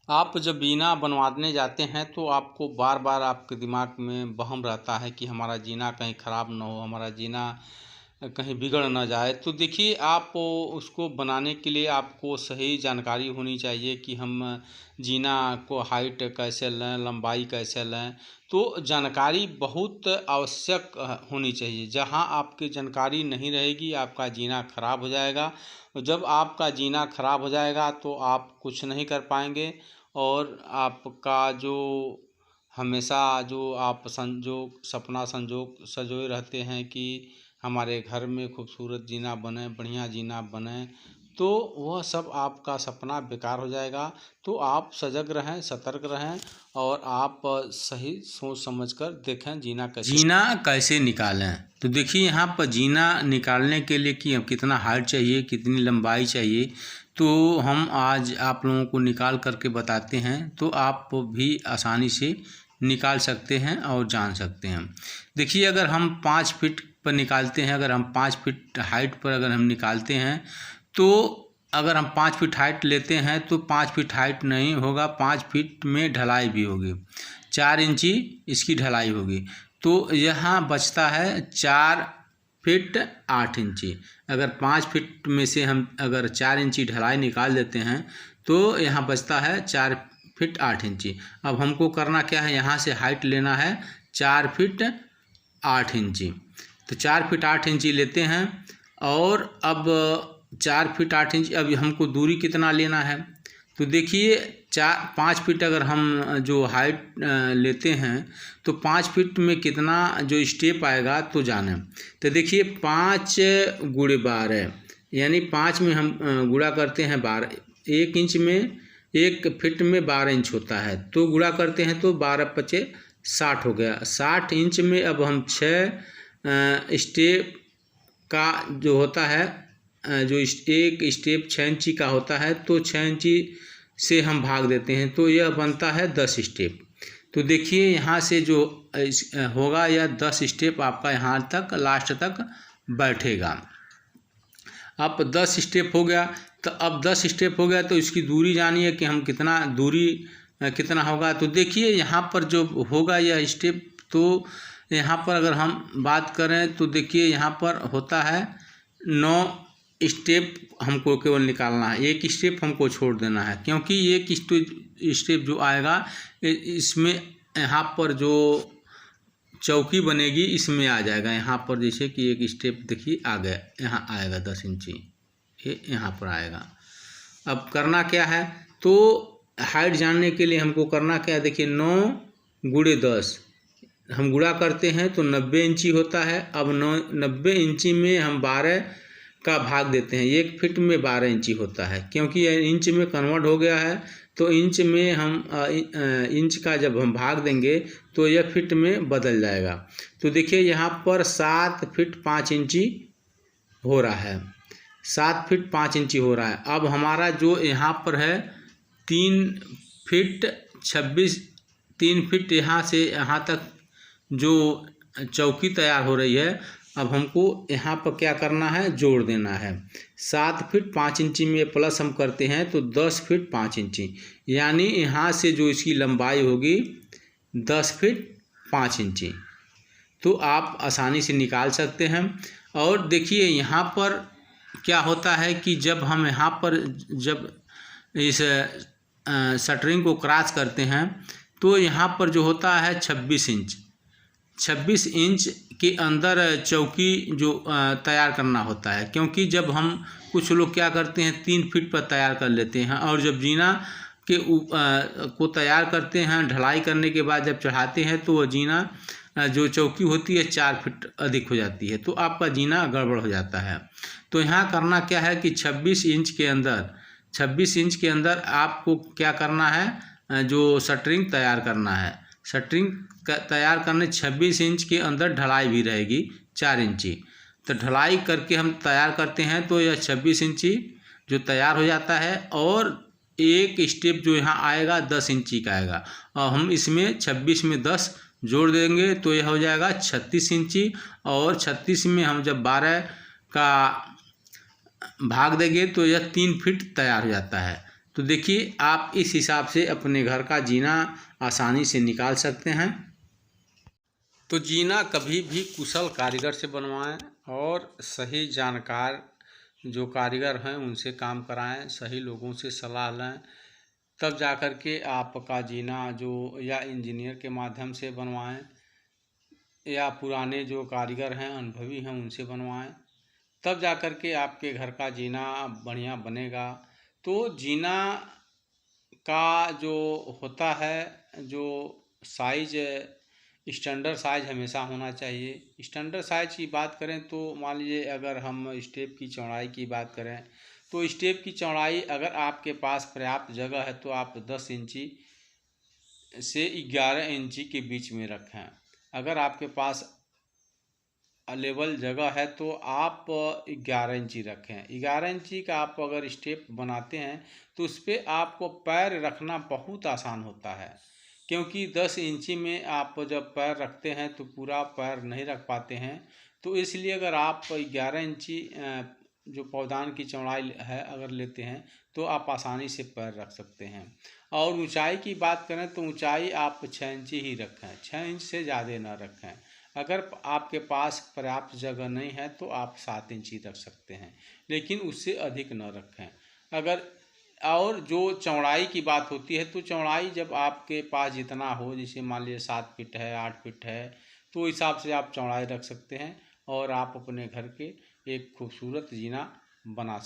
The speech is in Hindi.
आप जब जीना बनवाने जाते हैं तो आपको बार बार आपके दिमाग में वहम रहता है कि हमारा जीना कहीं ख़राब ना हो, हमारा जीना कहीं बिगड़ ना जाए। तो देखिए, आप उसको बनाने के लिए आपको सही जानकारी होनी चाहिए कि हम जीना को हाइट कैसे लें, लंबाई कैसे लें। तो जानकारी बहुत आवश्यक होनी चाहिए। जहाँ आपकी जानकारी नहीं रहेगी, आपका जीना खराब हो जाएगा। जब आपका जीना खराब हो जाएगा तो आप कुछ नहीं कर पाएंगे, और आपका जो हमेशा जो आप सपना संजोए रहते हैं कि हमारे घर में खूबसूरत जीना बने, बढ़िया जीना बने, तो वह सब आपका सपना बेकार हो जाएगा। तो आप सजग रहें, सतर्क रहें, और आप सही सोच समझकर देखें जीना कैसे निकालें। तो देखिए, यहाँ पर जीना निकालने के लिए कि कितना हाइट चाहिए, कितनी लंबाई चाहिए, तो हम आज आप लोगों को निकाल करके बताते हैं। तो आप भी आसानी से निकाल सकते हैं और जान सकते हैं। देखिए, अगर हम 5 फीट पर निकालते हैं, अगर हम 5 फीट हाइट पर अगर हम निकालते हैं, तो अगर हम 5 फीट हाइट लेते हैं तो 5 फीट हाइट नहीं होगा, 5 फीट में ढलाई भी होगी, 4 इंची इसकी ढलाई होगी। तो यहाँ बचता है 4 फीट 8 इंची। अगर 5 फीट में से हम अगर 4 इंची ढलाई निकाल देते हैं तो यहाँ बचता है 4 फीट 8 इंची। अब हमको करना क्या है, यहाँ से हाइट लेना है 4 फीट 8 इंची। तो 4 फीट 8 इंची लेते हैं, और अब 4 फीट 8 इंच अब हमको दूरी कितना लेना है। तो देखिए, 5 फीट अगर हम जो हाइट लेते हैं तो 5 फीट में कितना जो स्टेप आएगा तो जाने। तो देखिए, 5 गुणे 12 यानी 5 में हम गुणा करते हैं 12, 1 इंच में 1 फीट में 12 इंच होता है, तो गुणा करते हैं तो 12 पचे 60 हो गया। 60 इंच में अब हम 6 स्टेप का जो होता है, जो एक स्टेप 6 इंची का होता है, तो 6 इंची से हम भाग देते हैं, तो यह बनता है 10 स्टेप। तो देखिए, यहाँ से जो होगा यह 10 स्टेप आपका यहाँ तक लास्ट तक बैठेगा। अब 10 स्टेप हो गया, तो अब 10 स्टेप हो गया तो इसकी दूरी जानिए कि हम कितना दूरी कितना होगा। तो देखिए, यहाँ पर जो होगा यह स्टेप, तो यहाँ पर अगर हम बात करें तो देखिए, यहाँ पर होता है 9 स्टेप हमको केवल निकालना है, 1 स्टेप हमको छोड़ देना है, क्योंकि 1 स्टेप जो आएगा इसमें यहाँ पर जो चौकी बनेगी इसमें आ जाएगा। यहाँ पर जैसे कि 1 स्टेप देखिए आ गया, यहाँ आएगा 10 इंची, ये यहाँ पर आएगा। अब करना क्या है, तो हाइट जानने के लिए हमको करना क्या है, देखिए 9 गुणे 10 हम गुणा करते हैं तो 90 इंची होता है। अब 90 इंची में हम 12 का भाग देते हैं, 1 फीट में 12 इंची होता है, क्योंकि यह इंच में कन्वर्ट हो गया है। तो इंच में हम इंच का जब हम भाग देंगे तो यह फीट में बदल जाएगा। तो देखिए, यहाँ पर 7 फीट 5 इंची हो रहा है, 7 फीट 5 इंची हो रहा है। अब हमारा जो यहाँ पर है 3 फीट 26, 3 फीट यहाँ से यहाँ तक जो चौकी तैयार हो रही है, अब हमको यहाँ पर क्या करना है, जोड़ देना है। 7 फीट 5 इंची में प्लस हम करते हैं तो 10 फीट 5 इंची, यानी यहाँ से जो इसकी लंबाई होगी 10 फीट 5 इंची। तो आप आसानी से निकाल सकते हैं। और देखिए, यहाँ पर क्या होता है कि जब हम यहाँ पर जब इस शटरिंग को क्रॉस करते हैं तो यहाँ पर जो होता है 26 इंच के अंदर चौकी जो तैयार करना होता है, क्योंकि जब हम कुछ लोग क्या करते हैं 3 फीट पर तैयार कर लेते हैं, और जब जीना के को तैयार करते हैं, ढलाई करने के बाद जब चढ़ाते हैं तो वह जीना जो चौकी होती है 4 फीट अधिक हो जाती है, तो आपका जीना गड़बड़ हो जाता है। तो यहाँ करना क्या है कि 26 इंच के अंदर आपको क्या करना है, जो शटरिंग तैयार करना है। शटरिंग तैयार करने 26 इंच के अंदर ढलाई भी रहेगी 4 इंची। तो ढलाई करके हम तैयार करते हैं तो यह 26 इंची जो तैयार हो जाता है, और 1 स्टेप जो यहाँ आएगा 10 इंची का आएगा, और हम इसमें 26 में 10 जोड़ देंगे तो यह हो जाएगा 36 इंची। और 36 में हम जब 12 का भाग देंगे तो यह 3 फीट तैयार हो जाता है। तो देखिए आप इस हिसाब से अपने घर का जीना आसानी से निकाल सकते हैं। तो जीना कभी भी कुशल कारीगर से बनवाएं और सही जानकार जो कारीगर हैं उनसे काम कराएं, सही लोगों से सलाह लें, तब जाकर के आपका जीना जो या इंजीनियर के माध्यम से बनवाएं या पुराने जो कारीगर हैं अनुभवी हैं उनसे बनवाएं, तब जाकर के आपके घर का जीना बढ़िया बनेगा। तो जीना का जो होता है, जो साइज स्टैंडर्ड साइज हमेशा होना चाहिए। स्टैंडर्ड साइज की बात करें तो मान लीजिए अगर हम स्टेप की चौड़ाई की बात करें तो स्टेप की चौड़ाई अगर आपके पास पर्याप्त जगह है तो आप 10 इंची से 11 इंची के बीच में रखें। अगर आपके पास अवेलेबल जगह है तो आप 11 इंची रखें। 11 इंची का आप अगर स्टेप बनाते हैं तो उस पर आपको पैर रखना बहुत आसान होता है, क्योंकि 10 इंची में आप जब पैर रखते हैं तो पूरा पैर नहीं रख पाते हैं। तो इसलिए अगर आप 11 इंची जो पौधान की चौड़ाई है अगर लेते हैं तो आप आसानी से पैर रख सकते हैं। और ऊंचाई की बात करें तो ऊंचाई आप 6 इंची ही रखें, 6 इंच से ज़्यादा ना रखें। अगर आपके पास पर्याप्त जगह नहीं है तो आप 7 इंची रख सकते हैं, लेकिन उससे अधिक न रखें। अगर और जो चौड़ाई की बात होती है तो चौड़ाई जब आपके पास जितना हो, जैसे मान लीजिए 7 फीट है, 8 फीट है, तो हिसाब से आप चौड़ाई रख सकते हैं और आप अपने घर के एक खूबसूरत जीना बना सकते हैं।